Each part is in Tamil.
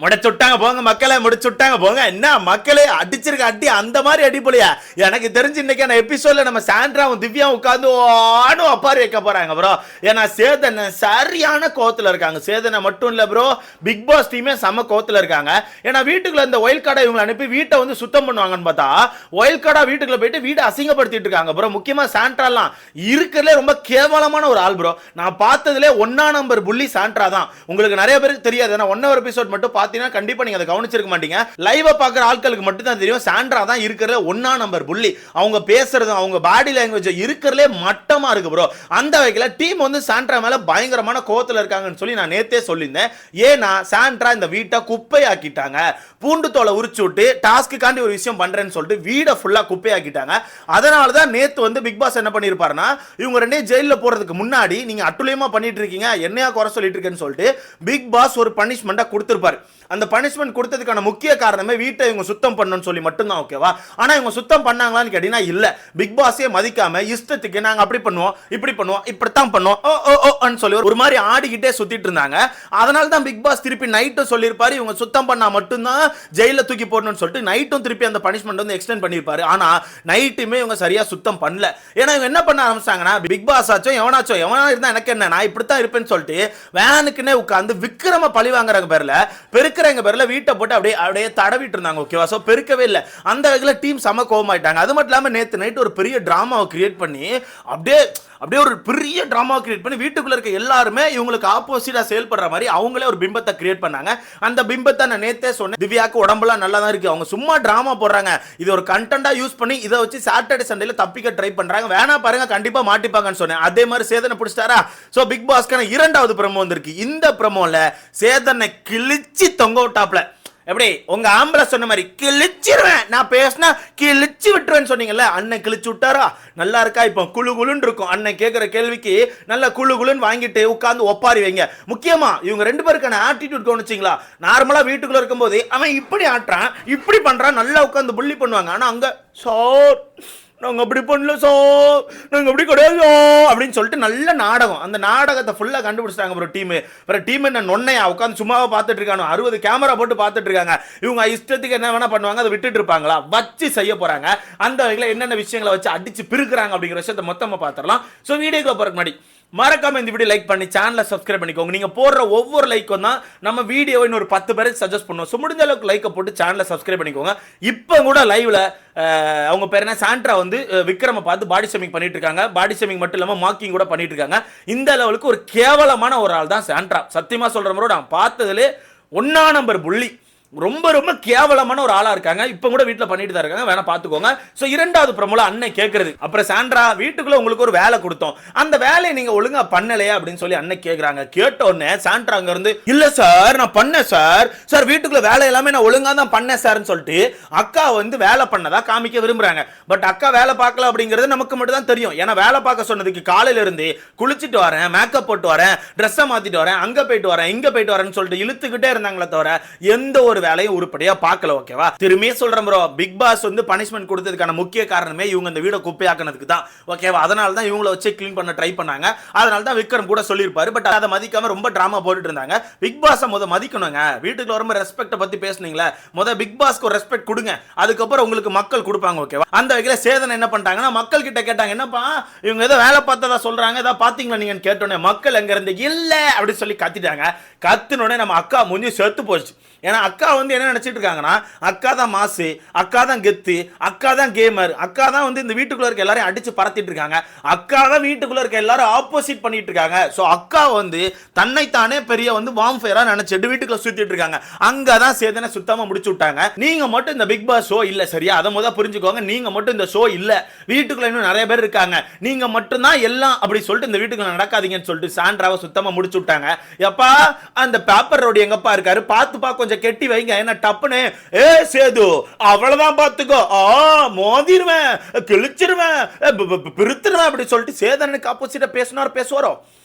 முடிச்சுட்டாங்க போங்க மக்களே, முடிச்சுட்டாங்க போங்க. என்ன மக்களே, அடிச்சிருக்க அடி அந்த மாதிரி அடிப்பொலியா? எனக்கு தெரிஞ்சு இன்னைக்கான எபிசோட்ல நம்ம சாண்ட்ராவும் திவ்யாவும் உட்காந்து அப்பாரி வைக்க போறாங்க ப்ரோ. ஏன்னா சேதனை சரியான கோவத்துல இருக்காங்க. சேதனை மட்டும் இல்ல ப்ரோ, பிக் பாஸ் டீமே செம கோவத்துல இருக்காங்க. ஏன்னா வீட்டுக்குள்ள இந்த ஒயில் கார்டை இவங்களை அனுப்பி வீட்டை வந்து சுத்தம் பண்ணுவாங்கன்னு பார்த்தா ஒயில் கார்டா வீட்டுக்குள்ள போயிட்டு வீட்டை அசிங்கப்படுத்திட்டு இருக்காங்க ப்ரோ. முக்கியமா சாண்ட்ராலாம் இருக்கிறதுல ரொம்ப கேவலமான ஒரு ஆள் ப்ரோ. நான் பார்த்ததுல 1 நம்பர் புள்ளி சாண்ட்ரா தான். உங்களுக்கு நிறைய பேருக்கு தெரியாது, ஏன்னா 1 எபிசோட் மட்டும் கண்டிப்பா நீங்க அதை கவனிச்சிருக்க மாட்டீங்க. லைவா பாக்குற ஆட்களுக்கு மட்டும் தான் தெரியும் சாண்ட்ரா தான் இருக்கிறதுல 1 நம்பர் புள்ளி. அவங்க பேசுறதும் அவங்க பாடி லாங்குவேஜ் இருக்கிறதுல மட்டமா இருக்கு ப்ரோ. அந்த வகையில டீம் வந்து சாண்ட்ரா மேல பயங்கரமான கோவத்துல இருக்காங்கன்னு சொல்லி நான் நேத்தே சொல்லியிருந்தேன். ஏன்னா சாண்ட்ரா இந்த வீட்டை குப்பையாக்கிட்டாங்க. பூண்டு தோலை உரிச்சு விட்டு டாஸ்க்குக்காண்டி ஒரு விஷயம் பண்றேன்னு சொல்லிட்டு வீடை ஃபுல்லா குப்பையாக்கிட்டாங்க. அதனால தான் நேத்து வந்து பிக் பாஸ் என்ன பண்ணிருப்பாருன்னா, இவங்க ரெண்டே ஜெயில போறதுக்கு முன்னாடி நீங்க அட்டுழியமா பண்ணிட்டு இருக்கீங்க, என்னையா குறை சொல்லிட்டு இருக்கேன்னு சொல்லிட்டு பிக் பாஸ் ஒரு பனிஷ்மெண்டா கொடுத்திருப்பாரு. அந்த பனிஷ்மெண்ட் கொடுத்ததுக்கான முக்கிய காரணமே வீட்டை இவங்க சுத்தம் பண்ணணும்னு சொல்லி மட்டும்தான், ஓகேவா? ஆனா இவங்க சுத்தம் பண்ணாங்களான்னு கேட்டீங்கன்னா இல்ல. பிக் பாஸே மதிக்காம இஷ்டத்துக்கு நாங்க அப்படி பண்ணுவோம், இப்படி பண்ணுவோம், இப்படித்தான் பண்ணுவோம் ஓ சொல்லி ஒரு மாதிரி ஆடிக்கிட்டே சுத்திட்டு இருந்தாங்க. அதனால தான் பிக் பாஸ் திருப்பி நைட்டும் சொல்லியிருப்பாரு, இவங்க சுத்தம் பண்ணா மட்டும்தான் ஜெயில தூக்கி போடணும்னு சொல்லிட்டு நைட்டும் திருப்பி அந்த பனிஷ்மெண்ட் வந்து எக்ஸ்டெண்ட் பண்ணியிருப்பாரு. ஆனா நைட்டுமே இவங்க சரியா சுத்தம் பண்ணல. ஏன்னா இவங்க என்ன பண்ண ஆரம்பிச்சாங்கன்னா, பிக் பாஸ் ஆச்சும் எவனா இருந்தா எனக்கு என்ன, நான் இப்படித்தான் இருப்பேன்னு சொல்லிட்டு வேனுக்குன்னே உட்காந்து விக்ரம பழி வாங்குறாங்க பேர்ல பெருக்கிறவங்க பேர்ல வீட்டை போட்டு அப்படியே தடவிட்டு இருந்தாங்க, ஓகேவா? சோ பெருக்கவே இல்லை. அந்த வகையில் டீம் செம கோவமாயிட்டாங்க. அது மட்டும் இல்லாம நேத்து நைட் ஒரு பெரிய டிராமாவை கிரியேட் பண்ணி அப்படியே ஒரு பெரிய டிராமா கிரியேட் பண்ணி வீட்டுக்குள்ள இருக்க எல்லாருமே இவங்களுக்கு ஆப்போசிட்டா செயல்படுற மாதிரி அவங்களே ஒரு பிம்பத்தை கிரியேட் பண்ணாங்க. அந்த பிம்பத்தை நான் நேத்தே சொன்னேன், திவ்யாக்கு உடம்புலாம் நல்லா தான் இருக்கு, அவங்க சும்மா டிராமா போடுறாங்க, இது ஒரு கண்டென்ட்டா யூஸ் பண்ணி இதை வச்சு சாட்டர்டே சண்டேல தப்பிக்க ட்ரை பண்றாங்க, வேணா பாருங்க கண்டிப்பா மாட்டிப்பாங்கன்னு சொன்னேன். அதே மாதிரி சேதனை பிடிச்சிட்டாரா? சோ பிக் பாஸ்க்கான 2வது ப்ரோமோ வந்திருக்கு. இந்த ப்ரோமோல சேதனை கிழிச்சி தொங்க விட்டாப்ல. எப்படி உங்க ஆம்பளை சொன்ன மாதிரி கிழிச்சிருவேன், நான் பேசினா கிழிச்சு விட்டுருவேன்னு சொன்னீங்கல்ல, அண்ணன் கிழிச்சு விட்டாரா? நல்லா இருக்கா? இப்போ குழு குழுன்னு இருக்கும். அண்ணன் கேட்கிற கேள்விக்கு நல்லா குழு குழுன்னு வாங்கிட்டு உட்காந்து ஒப்பாரி வைங்க. முக்கியமா இவங்க 2 பேருக்கான ஆட்டிடியூட் கவனிச்சிங்களா? நார்மலா வீட்டுக்குள்ள இருக்கும்போது அவன் இப்படி ஆட்டுறான், இப்படி பண்றான், நல்லா உட்காந்து புள்ளி பண்ணுவாங்க. ஆனா அங்க நாங்க அப்படி பண்ணல சார், நாங்க அப்படி கிடையாது அப்படின்னு சொல்லிட்டு நல்ல நாடகம். அந்த நாடகத்தை ஃபுல்லா கண்டுபிடிச்சிட்டாங்க ப்ரோ டீம். டீம் என்ன நொன்னையா உட்காந்து சும்மாவா பார்த்துட்டு இருக்கானோ, 60 கேமரா போட்டு பார்த்துட்டு இருக்காங்க. இவங்க இஷ்டத்துக்கு என்ன வேணா பண்ணுவாங்க, அதை விட்டுட்டு இருப்பாங்களா? வச்சு செய்ய போறாங்க. அந்த வகையில் என்னென்ன விஷயங்களை வச்சு அடிச்சு பிரிக்கிறாங்க அப்படிங்கிற விஷயத்தை மொத்தமா பார்த்துடலாம். ஸோ வீடியோக்குள்ள போறதுக்கு முன்னாடி மறக்காம இந்த வீடியோ லைக் பண்ணி சேனலை சப்ஸ்கிரைப் பண்ணிக்கோங்க. நீங்க போடுற ஒவ்வொரு லைக்கும் தான் நம்ம வீடியோவை இன்னொரு 10 பேருக்கு சஜஸ்ட் பண்ணுவோம். ஸோ முடிஞ்ச அளவுக்கு லைக்கை போட்டு சேனலை சப்ஸ்கிரைப் பண்ணிக்கோங்க. இப்போ கூட லைவ்ல அவங்க பேர் என்ன, சாண்ட்ரா வந்து விக்ரம பார்த்து பாடி ஷேமிங் பண்ணிட்டு இருக்காங்க. பாடி ஷேமிங் மட்டும் இல்லாம மார்க்கிங் கூட பண்ணிட்டு இருக்காங்க. இந்த லெவலுக்கு ஒரு கேவலமான ஒரு ஆள் தான் சாண்ட்ரா. சத்தியமா சொல்ற மாதிரி நான் பார்த்ததுலே 1 நம்பர் புள்ளி. ரொம்ப ரொம்ப கேவலமான ஒரு ஆளா இருக்காங்க. இப்ப கூட வீட்டுல பண்ணிட்டு தான் இருக்காங்க, வேணா பாத்துக்கோங்க. சோ 2வது ப்ரோமோல அண்ணன் கேக்குறது, அப்புறம் சாண்ட்ரா வீட்டுக்குள்ள உங்களுக்கு ஒரு வேலை கொடுத்தோம், அந்த வேலையை நீங்க ஒழுங்கா பண்ணலையா அப்படின்னு சொல்லி அண்ணன் கேக்குறாங்க. கேட்ட உடனே சாண்ட்ரா அங்க இருந்து இல்ல சார் நான் பண்ணேன் சார் வீட்டுக்குள்ள வேலை எல்லாமே நான் ஒழுங்கா தான் பண்ணேன் சார்னு சொல்லிட்டு அக்கா வந்து வேலை பண்ணதா காமிக்க விரும்புறாங்க. பட் அக்கா வேலை பார்க்கல அப்படிங்கிறது நமக்கு மட்டும் தான் தெரியும். ஏன்னா வேலை பார்க்க சொன்னதுக்கு காலையில இருந்து குளிச்சுட்டு வரேன், மேக்கப் போட்டு வரேன், ட்ரெஸ்ஸை மாத்திட்டு வரேன், அங்க போயிட்டு வரேன், இங்க போயிட்டு வரேன்னு சொல்லிட்டு இழுத்துக்கிட்டே இருந்தாங்களே தவிர எந்த ஒரு வேலையும் உருப்படியா பார்க்கல, ஓகேவா? திரும்பியே சொல்றேன் ப்ரோ, பிக் பாஸ் வந்து பனிஷ்மெண்ட் கொடுத்ததுக்கான முக்கிய காரணமே இவங்க இந்த வீட குப்பையாக்குனதுக்கு தான், ஓகேவா? அதனால தான் இவங்கள வச்சு க்ளீன் பண்ண ட்ரை பண்ணாங்க. அதனால தான் விக்ரம் கூட சொல்லியிருப்பாரு. பட் அதை மதிக்காம ரொம்ப டிராமா போட்டுட்டு இருந்தாங்க. பிக் பாஸ் மதிக்கணுங்க. வீட்டுக்கு ரொம்ப ரெஸ்பெக்ட் பத்தி பேசுனீங்களா, பிக் பாஸ்க்கு ஒரு ரெஸ்பெக்ட் கொடுங்க, அதுக்கப்புறம் உங்களுக்கு மக்கள் கொடுப்பாங்க, ஓகேவா? அந்த வகையில சேதனை என்ன பண்ணிட்டாங்கன்னா, மக்கள் கிட்ட கேட்டாங்க, என்னப்பா இவங்க ஏதோ வேலை பார்த்ததா சொல்றாங்க, ஏதோ பாத்தீங்களா நீங்கன்னு கேட்டோன்னே மக்கள் எங்க இருந்து இல்ல அப்படி சொல்லி கத்திட்டாங்க. கத்துனோடனே நம்ம அக்கா மூஞ்சி செத்து போச்சு. ஏன்னா அக்கா வந்து என்ன நினைச்சிட்டு இருக்காங்கன்னா, அக்கா தான் மாசு, அக்கா தான் கெத்து, அக்கா தான் கேமர், அக்கா தான் வந்து இந்த வீட்டுக்குள்ள இருக்க எல்லாரையும் அடிச்சு பறத்திட்டு இருக்காங்க, அக்கா தான் வீட்டுக்குள்ள இருக்க எல்லாரும் ஆப்போசிட் பண்ணிட்டு இருக்காங்க. ஸோ அக்கா வந்து தன்னைத்தானே பெரிய வந்து வாம்ஃபயரா நினைச்சிட்டு வீட்டுக்குள்ள சுத்திட்டு இருக்காங்க. அங்கதான் சேதனை சுத்தமா முடிச்சு விட்டாங்க. நீங்க மட்டும் இந்த பிக் பாஸ் ஷோ இல்ல, சரியா? அதை முதல்ல புரிஞ்சுக்கோங்க. நீங்க மட்டும் இந்த ஷோ இல்ல, வீட்டுக்குள்ள இன்னும் நிறைய பேர் இருக்காங்க, நீங்க மட்டும் தான் எல்லாம் அப்படி சொல்லிட்டு இந்த வீட்டுக்குள்ள நடக்காதீங்கன்னு சொல்லிட்டு சாண்ட்ராவை சுத்தமா முடிச்சு விட்டாங்க. எப்பா அந்த பேப்பர் ரோடு எங்கப்பா இருக்காரு, பார்த்துப்பா கொஞ்சம் கெட்டி வைங்க, என்ன டப்புன்னு சேது அவ்வளவுதான் பாத்துக்கோ, மோதிருவேன், கிழிச்சிருவேன், பிரித்துருவேன் அப்படி சொல்லிட்டு சேதனுக்கு ஆப்போசிட்டா பேசுவாரோ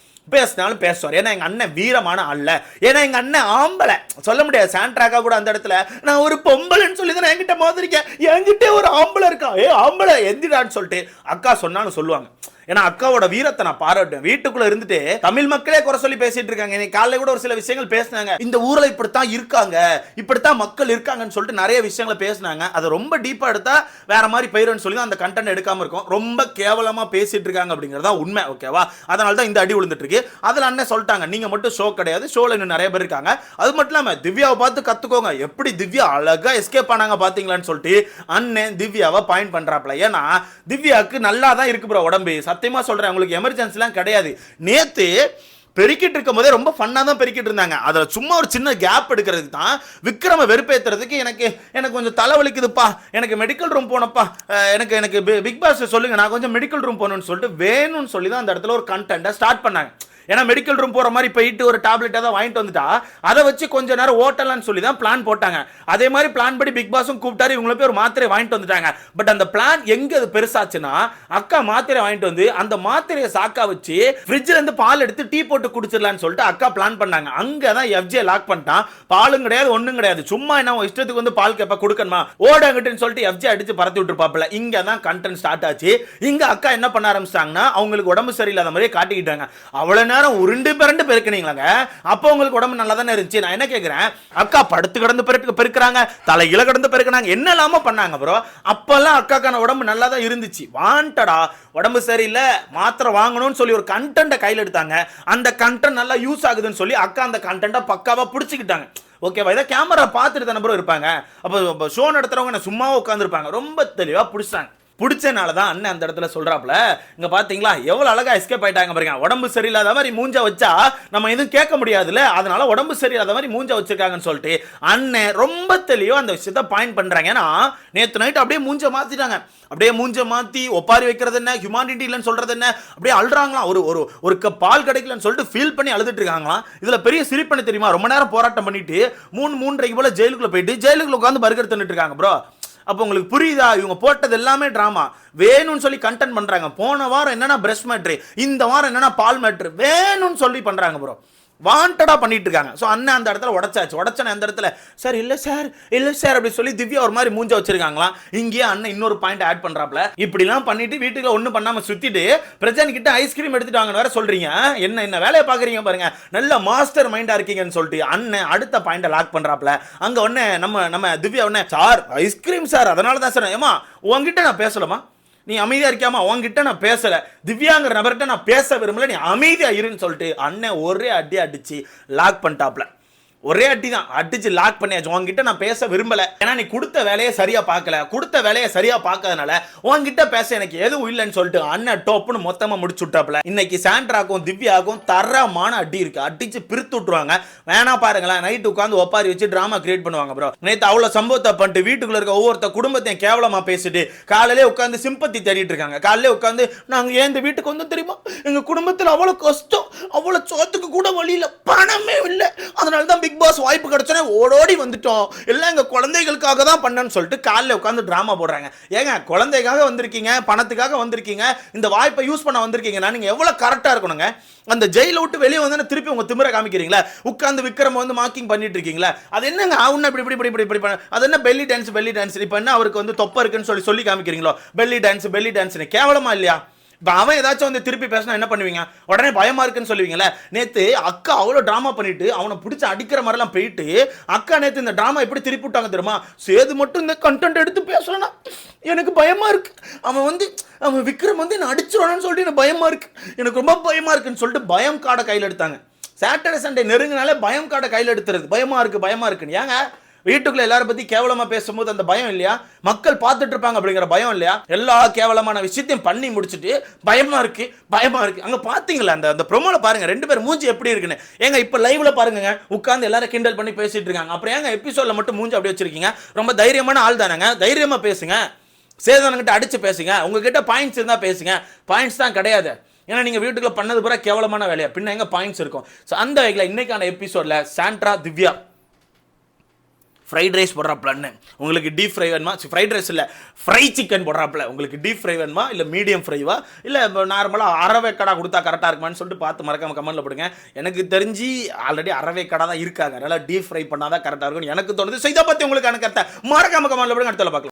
பேசினாலும் பேசுவார். ஏன்னா எங்க அண்ணன் வீரமான அல்ல, ஏன்னா எங்க அண்ணன் ஆம்பளை. சொல்ல முடியாது. சாண்ட்ராக்கா கூட அந்த இடத்துல நான் ஒரு பொம்பளைன்னு சொல்லி தான் என்கிட்ட மோதிருக்கேன், என்கிட்ட ஒரு ஆம்பளை இருக்கா, ஆம்பளை எந்திரான்னு சொல்லிட்டு அக்கா சொன்னாலும் சொல்லுவாங்க. ஏன்னா அக்காவோட வீரத்தை நான் பாராட்டுவேன். வீட்டுக்குள்ள இருந்துட்டு தமிழ் மக்களே குறை சொல்லி பேசிட்டு இருக்காங்க. இன்னைக்கு காலையில கூட ஒரு சில விஷயங்கள் பேசினாங்க. இந்த ஊர்ல இப்படித்தான் இருக்காங்க, இப்படித்தான் மக்கள் இருக்காங்கன்னு சொல்லிட்டு நிறைய விஷயங்களை பேசினாங்க. அது ரொம்ப டீப்பா எடுத்தா வேற மாதிரி போயிருன்னு சொல்லி அந்த கண்டென்ட் எடுக்காம இருக்கும். ரொம்ப கேவலமா பேசிட்டு இருக்காங்க அப்படிங்கறதா உண்மை. ஓகேவா? அதனால தான் இந்த அடி விழுந்துட்டு இருக்கு. அதுல அண்ணன் சொல்லிட்டாங்க, நீங்க மட்டும் ஷோ கிடையாது, ஷோல இன்னும் நிறைய பேர் இருக்காங்க. அது மட்டும் இல்லாம திவ்யாவை பார்த்து கத்துக்கோங்க, எப்படி திவ்யா அழகா எஸ்கேப் ஆனாங்க பாத்தீங்களான்னு சொல்லிட்டு அண்ணன் திவ்யாவை பாயிண்ட் பண்றாப்ல. ஏன்னா திவ்யாவுக்கு நல்லா தான் இருக்கு ப்ரோ உடம்பு. சத்தியமா சொல்றேன், உங்களுக்கு எமர்ஜென்சிலாம் கிடையாது. நேத்து பெருக்கிட்டு இருக்கும் போதே ரொம்ப ஃபன்னா தான் பெருக்கிட்டு இருந்தாங்க. அதுல சும்மா ஒரு சின்ன கேப் எடுக்கிறதுக்கு தான் விக்ரம வெறுப்பேத்துறதுக்கு எனக்கு கொஞ்சம் தலைவலிக்குதுப்பா, எனக்கு மெடிக்கல் ரூம் போனப்பா, எனக்கு பிக் பாஸ் சொல்லுங்க, நான் கொஞ்சம் மெடிக்கல் ரூம் போகணும்னு சொல்லிட்டு வேணும்னு சொல்லி தான் அந்த இடத்துல ஒரு கண்டென்ட்டை ஸ்டார்ட் பண்ணாங்க. ஏன்னா மெடிக்கல் ரூம் போற மாதிரி போயிட்டு ஒரு டேப்லெட் ஏதாவது வாங்கிட்டு வந்துட்டா அதை வச்சு கொஞ்ச நேரம் ஓட்டலாம்னு சொல்லி தான் பிளான் போட்டாங்க. அதே மாதிரி பிளான் படி பிக் பாஸும் கூப்பிட்டாரு, இவங்கள போய் ஒரு மாத்திரை வாங்கிட்டு வந்துட்டாங்க. பட் அந்த பிளான் எங்க அது பெருசாச்சுன்னா, அக்கா மாத்திரை வாங்கிட்டு வந்து அந்த மாத்திரையை சாக்கா வச்சு ஃப்ரிட்ஜ்ல இருந்து பால் எடுத்து டீ போட்டு குடிச்சிடலாம்னு சொல்லிட்டு அக்கா பிளான் பண்ணாங்க. அங்கதான் எஃப்ஜே லாக் பண்ணிட்டான். பாலும் கிடையாது, ஒண்ணும் கிடையாது, சும்மா என்ன இஷ்டத்துக்கு வந்து பால் கேப்ப கொடுக்கணுமா ஓடங்கிட்டுன்னு சொல்லிட்டு எஃப்ஜே அடிச்சு பரத்தி விட்டுருப்பாப்ல. இங்க தான் கண்டென்ட் ஸ்டார்ட் ஆச்சு. இங்க அக்கா என்ன பண்ண ஆரம்பிச்சிட்டாங்கன்னா, அவங்களுக்கு உடம்பு சரியில்லாத மாதிரியே காட்டிக்கிட்டாங்க. அவ்வளவு உருண்டு பிறண்டு பெருக்கினீங்களாங்க, அப்போ உங்களுக்கு உடம்பு நல்லா தானே இருந்துச்சு. நான் என்ன கேட்கிறேன், அக்கா படுத்து கிடந்து பெருக்கிறாங்க, தலையில கிடந்து பெருக்கினாங்க, என்ன இல்லாம பண்ணாங்க ப்ரோ. அப்பெல்லாம் அக்காக்கான உடம்பு நல்லா தான் இருந்துச்சு. வாண்டடா உடம்பு சரியில்லை, மாத்திரை வாங்கணும்னு சொல்லி ஒரு கண்டென்ட்டை கையில் எடுத்தாங்க. அந்த கண்டென்ட் நல்லா யூஸ் ஆகுதுன்னு சொல்லி அக்கா அந்த கண்டென்ட்டை பக்காவா பிடிச்சிக்கிட்டாங்க. ஓகேவா? இதை கேமரா பார்த்துட்டு தானே ப்ரோ இருப்பாங்க. அப்போ ஷோ நடத்துறவங்க சும்மா உட்காந்துருப்பாங்க. ரொம்ப தெளிவா பிடிச்சாங்க. பிடிச்சனால தான் அண்ணன் அந்த இடத்துல சொல்றாப்ல, இங்க பாத்தீங்களா எவ்வளவு அழகா எஸ்கேப் ஆயிட்டாங்க பாருங்க. உடம்பு சரியில்லாத மாதிரி மூஞ்ச வச்சா நம்ம எதுவும் கேட்க முடியாதுல்ல, அதனால உடம்பு சரியில்லாத மாதிரி மூஞ்ச வச்சிருக்காங்கன்னு சொல்லிட்டு அண்ணன் ரொம்ப தெளிவா அந்த விஷயத்தை பாயிண்ட் பண்றாங்க. ஏன்னா நேத்து நைட் அப்படியே மூஞ்ச மாத்திட்டாங்க. அப்படியே மூஞ்ச மாத்தி ஒப்பாரி வைக்கிறது என்ன, ஹியூமானிட்டி இல்லைன்னு சொல்றது என்ன, அப்படியே அழுறாங்களாம். ஒரு கப் பால் கிடைக்கலன்னு சொல்லிட்டு ஃபீல் பண்ணி அழுதுட்டு இருக்காங்களாம். இதுல பெரிய சிரிப்பண்ண தெரியுமா, ரொம்ப நேரம் போராட்டம் பண்ணிட்டு 3:30 போல ஜெயிலுக்குள்ள போயிட்டு ஜெயிலுக்குள்ள உட்காந்து பர்கர் தின்னுட்டு இருக்காங்க ப்ரோ. அப்போ உங்களுக்கு புரியுதா, இவங்க போட்டது எல்லாமே டிராமா, வேணும்னு சொல்லி கண்டென்ட் பண்றாங்க. போன வாரம் என்னன்னா பிரஷ் மேட்ரு, இந்த வாரம் என்னன்னா பால் மேட்ரு, வேணும்னு சொல்லி பண்றாங்க ப்ரோ. வாண்டடா பண்ணிட்டு இருக்காங்க. ஸோ அண்ணன் அந்த இடத்துல உடச்சன அந்த இடத்துல சார் இல்லை சார் அப்படி சொல்லி திவ்யா ஒரு மாதிரி மூஞ்ச வச்சிருக்காங்களாம். இங்கேயே அண்ணன் இன்னொரு பாயிண்ட் ஆட் பண்றாப்ல, இப்படிலாம் பண்ணிட்டு வீட்டுக்கு ஒன்றும் பண்ணாம சுத்திட்டு பிரஜன் கிட்ட ஐஸ்கிரீம் எடுத்துட்டு வாங்கன்னு வேற சொல்றீங்க. என்ன வேலையை பாக்குறீங்க பாருங்க, நல்ல மாஸ்டர் மைண்டா இருக்கீங்கன்னு சொல்லிட்டு அண்ணன் அடுத்த பாயிண்ட லாக் பண்றாப்ல. அங்க ஒன்னு நம்ம திவ்யா ஒன்னு, சார் ஐஸ்கிரீம் சார், அதனால தான் சார், ஏமா உங்ககிட்ட நான் பேசலமா, நீ அமைதியா இருக்கியாமா, உங்ககிட்ட நான் பேசல, திவ்யாங்கிற நபர்கிட்ட நான் பேச விரும்பல, நீ அமைதியா இருன்னு சொல்லிட்டு அண்ணன் ஒரே அடி அடிச்சு லாக் பண்ணிட்டாப்ல. ஒரே அடி தான் அடிச்சு லாக் பண்ணியாச்சு. உங்ககிட்ட நான் பேச விரும்பல, ஏன்னா நீ கொடுத்த வேலையை சரியா பார்க்கல, கொடுத்த வேலையை சரியா பார்க்காதனால உங்ககிட்ட பேச எனக்கு எதுவும் இல்லைன்னு சொல்லிட்டு அண்ணன் டோப்புன்னு மொத்தமா முடிச்சு விட்டாப்ல. இன்னைக்கு சாண்ட்ராக்கும் திவ்யாக்கும் தரமான அடி இருக்கு, அடிச்சு பிரித்து விட்டுருவாங்க. வேணா பாருங்களேன், நைட்டு உட்காந்து ஒப்பாரி வச்சு டிராமா கிரியேட் பண்ணுவாங்க ப்ரோ. நேற்று அவ்வளவு சம்பவத்தை பண்ணிட்டு வீட்டுக்குள்ள இருக்க ஒவ்வொருத்த குடும்பத்தையும் கேவலமா பேசிட்டு காலையிலே உட்காந்து சிம்பத்தி தேடிட்டு இருக்காங்க. காலையிலே உட்காந்து நாங்க ஏன் இந்த வீட்டுக்கு வந்து தெரியுமா, எங்க குடும்பத்தில் அவ்வளவு கஷ்டம், அவ்வளவு சோத்துக்கு கூட வழியில பணமே இல்லை, அதனால தான் பிக் பாஸ் வாய்ப்பு கிடைச்சோன்னே ஓடோடி வந்துட்டோம், எல்லாம் எங்க குழந்தைகளுக்காக தான் பண்ணன்னு சொல்லிட்டு காலையில உட்காந்து டிராமா போடுறாங்க. ஏங்க குழந்தைக்காக வந்திருக்கீங்க, பணத்துக்காக வந்திருக்கீங்க, இந்த வாய்ப்பை யூஸ் பண்ண வந்திருக்கீங்கன்னா நீங்க எவ்வளவு கரெக்டா இருக்கணுங்க. அந்த ஜெயில விட்டு வெளியே வந்து திருப்பி உங்க திமிர காமிக்கிறீங்களா, உட்கார்ந்து விக்ரம் வந்து மார்க்கிங் பண்ணிட்டு இருக்கீங்களா, அது என்னங்க அவன இப்படி அது என்ன பெல்லி டான்ஸ், இப்ப என்ன அவருக்கு வந்து தொப்ப இருக்குன்னு சொல்லி காமிக்கிறீங்களோ, பெல்லி டான்ஸ் கேவலமா இல்லையா? இப்போ அவன் ஏதாச்சும் வந்து திருப்பி பேசினா என்ன பண்ணுவீங்க, உடனே பயமா இருக்குன்னு சொல்லுவீங்களே. நேற்று அக்கா அவ்வளோ ட்ராமா பண்ணிட்டு அவனை பிடிச்சி அடிக்கிற மாதிரிலாம் போயிட்டு அக்கா நேற்று இந்த ட்ராமா எப்படி திருப்பி விட்டாங்க தெரியுமா, சேது மட்டும் இந்த கண்டென்ட் எடுத்து பேசலன்னா எனக்கு பயமா இருக்கு, அவன் விக்ரம் வந்து என்ன அடிச்சிருவானு சொல்லிட்டு எனக்கு பயமா இருக்கு, எனக்கு ரொம்ப பயமா இருக்குன்னு சொல்லிட்டு பயம் கார்டை கையில் எடுத்தாங்க. சாட்டர்டே சண்டே நெருங்கினாலே பயம் கார்டை கையில் எடுத்துறது, பயமா இருக்குன்னு. ஏங்க வீட்டுக்குள்ள எல்லாரும் பத்தி கேவலமா பேசும்போது அந்த பயம் இல்லையா, மக்கள் பார்த்துட்டு இருப்பாங்க அப்படிங்கிற பயம் இல்லையா? எல்லா கேவலமான விஷயத்தையும் பண்ணி முடிச்சுட்டு பயமா இருக்கு. அங்க பாத்தீங்களா அந்த ப்ரோமோல பாருங்க, ரெண்டு பேர் மூஞ்சி எப்படி இருக்குன்னு. ஏங்க இப்ப லைவ்ல பாருங்க, உட்கார்ந்து எல்லாரும் கிண்டல் பண்ணி பேசிட்டு இருக்காங்க. அப்புறம் ஏங்க எபிசோட்ல மட்டும் மூஞ்சி அப்படி வச்சிருக்கீங்க? ரொம்ப தைரியமான ஆள் தானங்க, தைரியமா பேசுங்க, சேதனங்கிட்ட அடிச்சு பேசுங்க, உங்ககிட்ட பாயிண்ட்ஸ் இருந்தா பேசுங்க. பாயிண்ட்ஸ் தான் கிடையாது, ஏன்னா நீங்க வீட்டுக்குள்ள பண்ணது பூரா கேவலமான வேலையா, பின்ன எங்க பாயிண்ட்ஸ் இருக்கும். அந்த வகையில் இன்னைக்கான எபிசோட்ல சாண்ட்ரா திவ்யா ஃப்ரைட் ரைஸ் போடுறாப்லன்னு, உங்களுக்கு டீப் ஃப்ரை வேணுமா, ஃப்ரைட் ரைஸ் இல்லை ஃப்ரை சிக்கன் போடுறாப்ல, உங்களுக்கு டீப் ஃப்ரை வேணுமா இல்லை மீடியம் ஃப்ரைவா இல்லை நார்மலாக அரவேக்கடா கொடுத்தா கரெக்டாக இருக்குமான்னு சொல்லிட்டு பார்த்து மறக்காம கமெண்ட்ல போடுங்க. எனக்கு தெரிஞ்சு ஆல்ரெடி அரவேக்கடா தான் இருக்காங்க, அதனால் டீப் ஃப்ரை பண்ணாதான் கரெக்டாக இருக்கும் எனக்கு தோணுது. இதை பற்றி உங்களுக்கு கருத்தை மறக்காம கமெண்ட்ல போடுங்க, அடுத்த பார்க்கலாம்.